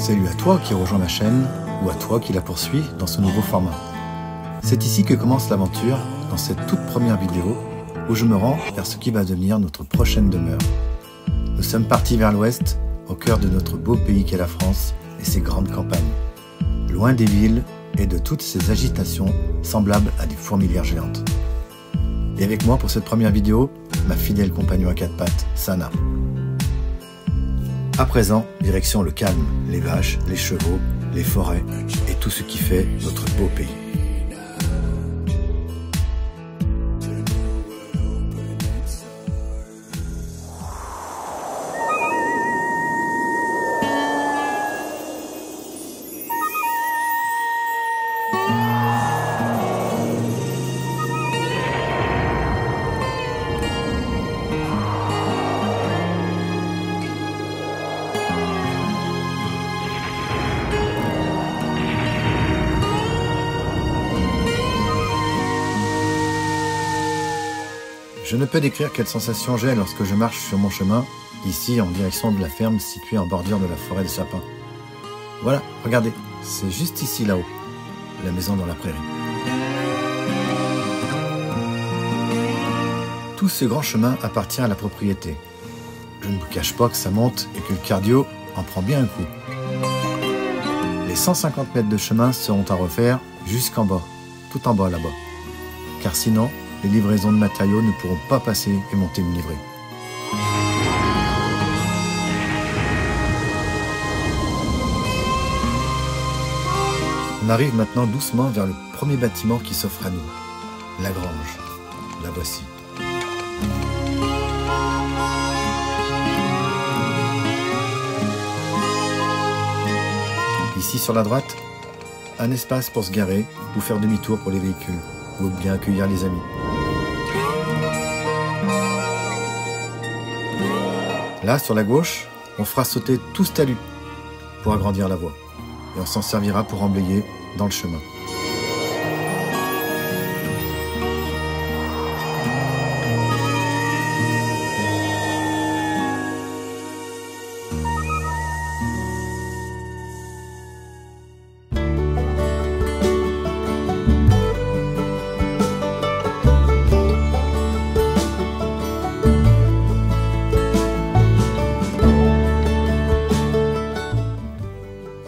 Salut à toi qui rejoins ma chaîne ou à toi qui la poursuit dans ce nouveau format. C'est ici que commence l'aventure dans cette toute première vidéo où je me rends vers ce qui va devenir notre prochaine demeure. Nous sommes partis vers l'ouest, au cœur de notre beau pays qu'est la France et ses grandes campagnes, loin des villes et de toutes ces agitations semblables à des fourmilières géantes. Et avec moi pour cette première vidéo, ma fidèle compagnon à quatre pattes, Sana. À présent, direction le calme, les vaches, les chevaux, les forêts et tout ce qui fait notre beau pays. Je ne peux décrire quelle sensation j'ai lorsque je marche sur mon chemin, ici en direction de la ferme située en bordure de la forêt de sapins. Voilà, regardez, c'est juste ici là-haut, la maison dans la prairie. Tout ce grand chemin appartient à la propriété. Je ne vous cache pas que ça monte et que le cardio en prend bien un coup. Les 150 mètres de chemin seront à refaire jusqu'en bas, tout en bas là-bas. Car sinon, les livraisons de matériaux ne pourront pas passer et monter une livrée. On arrive maintenant doucement vers le premier bâtiment qui s'offre à nous, la grange. La voici. Ici sur la droite, un espace pour se garer ou faire demi-tour pour les véhicules, ou bien accueillir les amis. Là, sur la gauche, on fera sauter tout ce talus pour agrandir la voie. Et on s'en servira pour emblayer dans le chemin.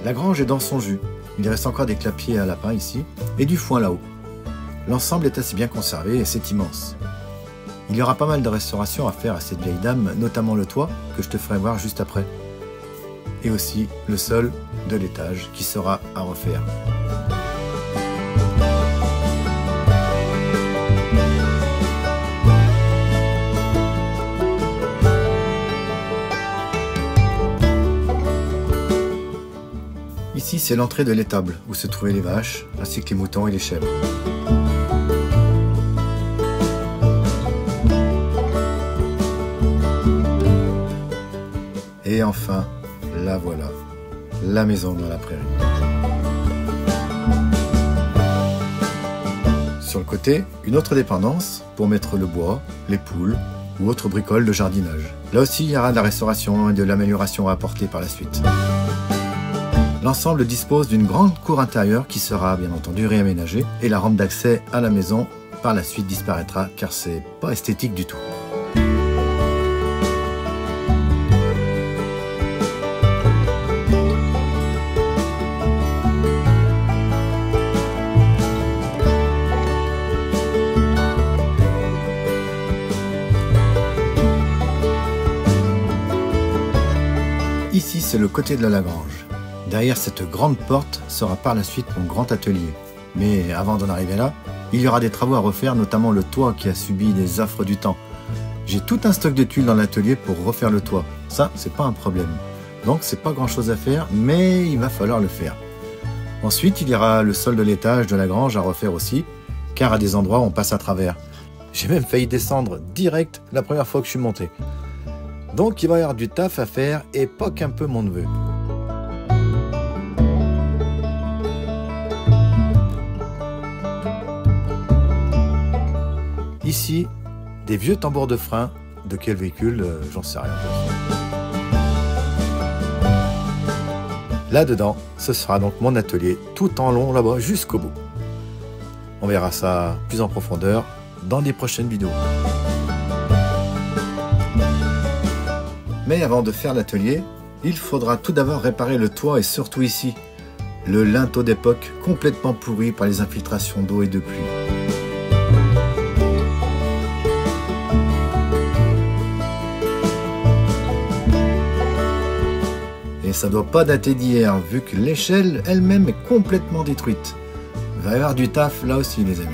La grange est dans son jus. Il reste encore des clapiers à lapin ici et du foin là-haut. L'ensemble est assez bien conservé et c'est immense. Il y aura pas mal de restauration à faire à cette vieille dame, notamment le toit que je te ferai voir juste après. Et aussi le sol de l'étage qui sera à refaire. Ici, c'est l'entrée de l'étable où se trouvaient les vaches, ainsi que les moutons et les chèvres. Et enfin, la voilà, la maison dans la prairie. Sur le côté, une autre dépendance pour mettre le bois, les poules ou autres bricoles de jardinage. Là aussi, il y aura de la restauration et de l'amélioration à apporter par la suite. L'ensemble dispose d'une grande cour intérieure qui sera bien entendu réaménagée et la rampe d'accès à la maison par la suite disparaîtra car c'est pas esthétique du tout. Ici, c'est le côté de la Lagrange. Derrière cette grande porte sera par la suite mon grand atelier. Mais avant d'en arriver là, il y aura des travaux à refaire, notamment le toit qui a subi les affres du temps. J'ai tout un stock de tuiles dans l'atelier pour refaire le toit. Ça, c'est pas un problème. Donc c'est pas grand chose à faire, mais il va falloir le faire. Ensuite, il y aura le sol de l'étage de la grange à refaire aussi, car à des endroits on passe à travers. J'ai même failli descendre direct la première fois que je suis monté. Donc il va y avoir du taf à faire et pas qu'un peu mon neveu. Ici, des vieux tambours de frein. De quel véhicule, j'en sais rien. Là-dedans, ce sera donc mon atelier tout en long là-bas jusqu'au bout. On verra ça plus en profondeur dans des prochaines vidéos. Mais avant de faire l'atelier, il faudra tout d'abord réparer le toit et surtout ici, le linteau d'époque complètement pourri par les infiltrations d'eau et de pluie. Et ça doit pas dater d'hier, vu que l'échelle elle-même est complètement détruite. Va y avoir du taf là aussi les amis.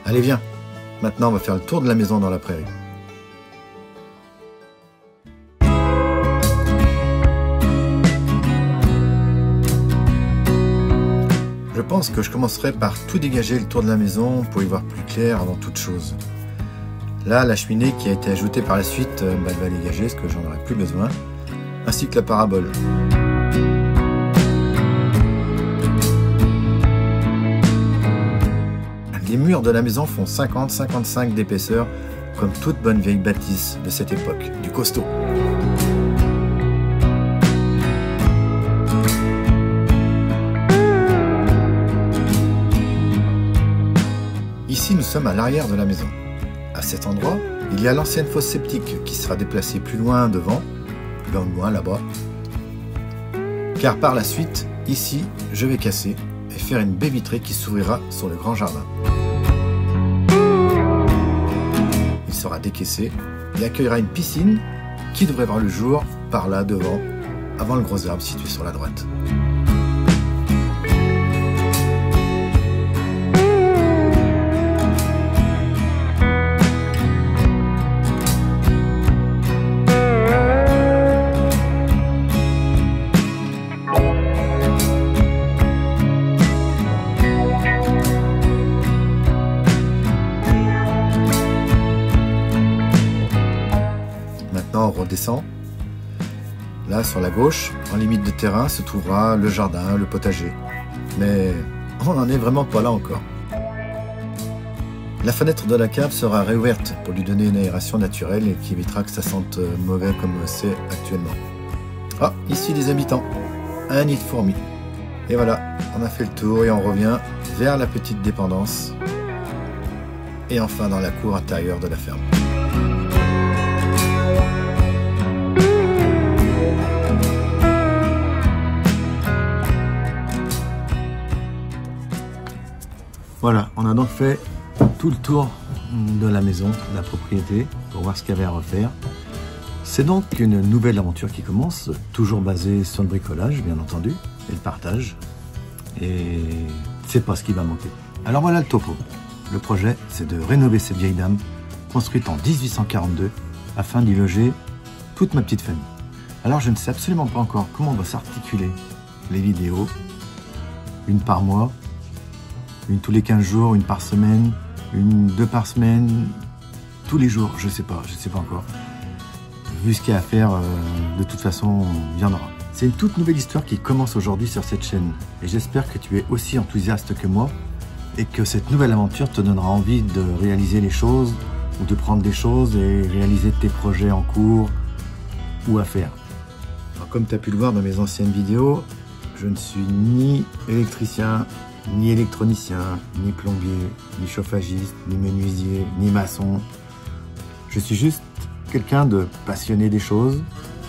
Allez viens, maintenant on va faire le tour de la maison dans la prairie. Je pense que je commencerai par tout dégager le tour de la maison pour y voir plus clair avant toute chose. Là, la cheminée qui a été ajoutée par la suite, elle va dégager parce que j'en aurai plus besoin, ainsi que la parabole. Les murs de la maison font 50-55 d'épaisseur, comme toute bonne vieille bâtisse de cette époque, du costaud. Ici, nous sommes à l'arrière de la maison. À cet endroit, il y a l'ancienne fosse septique qui sera déplacée plus loin devant, plus loin là-bas. Car par la suite, ici, je vais casser et faire une baie vitrée qui s'ouvrira sur le grand jardin. Il sera décaissé et accueillera une piscine qui devrait voir le jour par là devant, avant le gros arbre situé sur la droite. On redescend. Là, sur la gauche, en limite de terrain, se trouvera le jardin, le potager. Mais on n'en est vraiment pas là encore. La fenêtre de la cave sera réouverte pour lui donner une aération naturelle et qui évitera que ça sente mauvais comme c'est actuellement. Ah, ici des habitants. Un nid de fourmis. Et voilà, on a fait le tour et on revient vers la petite dépendance. Et enfin dans la cour intérieure de la ferme. Voilà, on a donc fait tout le tour de la maison, de la propriété, pour voir ce qu'il y avait à refaire. C'est donc une nouvelle aventure qui commence, toujours basée sur le bricolage, bien entendu, et le partage. Et c'est pas ce qui va manquer. Alors voilà le topo. Le projet, c'est de rénover cette vieille dame, construite en 1842, afin d'y loger toute ma petite famille. Alors je ne sais absolument pas encore comment on va s'articuler les vidéos, une par mois, une tous les 15 jours, une par semaine, une 2 par semaine, tous les jours, je sais pas encore. Vu ce qu'il y a à faire, de toute façon, il y en aura. C'est une toute nouvelle histoire qui commence aujourd'hui sur cette chaîne. Et j'espère que tu es aussi enthousiaste que moi et que cette nouvelle aventure te donnera envie de réaliser les choses ou de prendre des choses et réaliser tes projets en cours ou à faire. Alors, comme tu as pu le voir dans mes anciennes vidéos, je ne suis ni électricien, ni électronicien, ni plombier, ni chauffagiste, ni menuisier, ni maçon. Je suis juste quelqu'un de passionné des choses.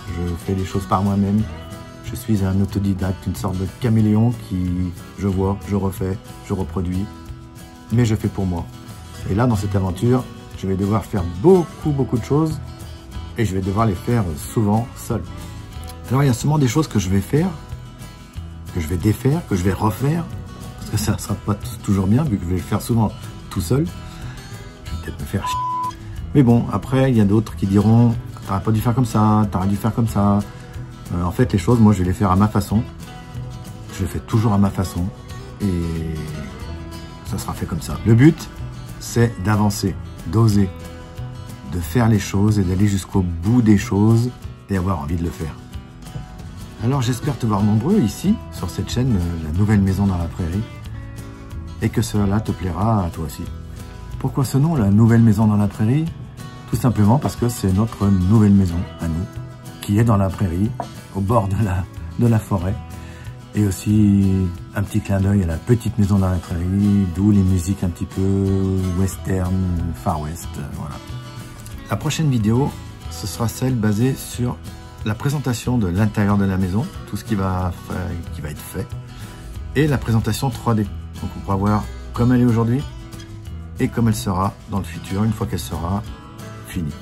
Je fais des choses par moi-même. Je suis un autodidacte, une sorte de caméléon qui, je vois, je refais, je reproduis, mais je fais pour moi. Et là, dans cette aventure, je vais devoir faire beaucoup de choses et je vais devoir les faire souvent seul. Alors, il y a seulement des choses que je vais faire, que je vais défaire, que je vais refaire, parce que ça ne sera pas toujours bien, vu que je vais le faire souvent tout seul. Je vais peut-être me faire chier. Mais bon, après, il y a d'autres qui diront « T'aurais pas dû faire comme ça, t'aurais dû faire comme ça ». En fait, les choses, moi, je vais les faire à ma façon. Je les fais toujours à ma façon. Et ça sera fait comme ça. Le but, c'est d'avancer, d'oser, de faire les choses et d'aller jusqu'au bout des choses et avoir envie de le faire. Alors j'espère te voir nombreux ici, sur cette chaîne, La Nouvelle Maison dans la Prairie, et que cela te plaira à toi aussi. Pourquoi ce nom, La Nouvelle Maison dans la Prairie? Tout simplement parce que c'est notre nouvelle maison à nous, qui est dans la prairie, au bord de la forêt. Et aussi un petit clin d'œil à la petite maison dans la prairie, d'où les musiques un petit peu western, far west, voilà. La prochaine vidéo, ce sera celle basée sur la présentation de l'intérieur de la maison, tout ce qui va être fait, et la présentation 3D. Donc on pourra voir comme elle est aujourd'hui et comme elle sera dans le futur, une fois qu'elle sera finie.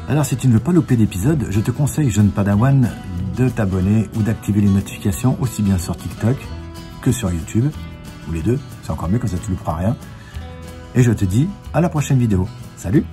Alors si tu ne veux pas louper d'épisode, je te conseille, jeune padawan, de t'abonner ou d'activer les notifications, aussi bien sur TikTok que sur YouTube, ou les deux, c'est encore mieux, comme ça tu ne louperas rien. Et je te dis à la prochaine vidéo. Salut!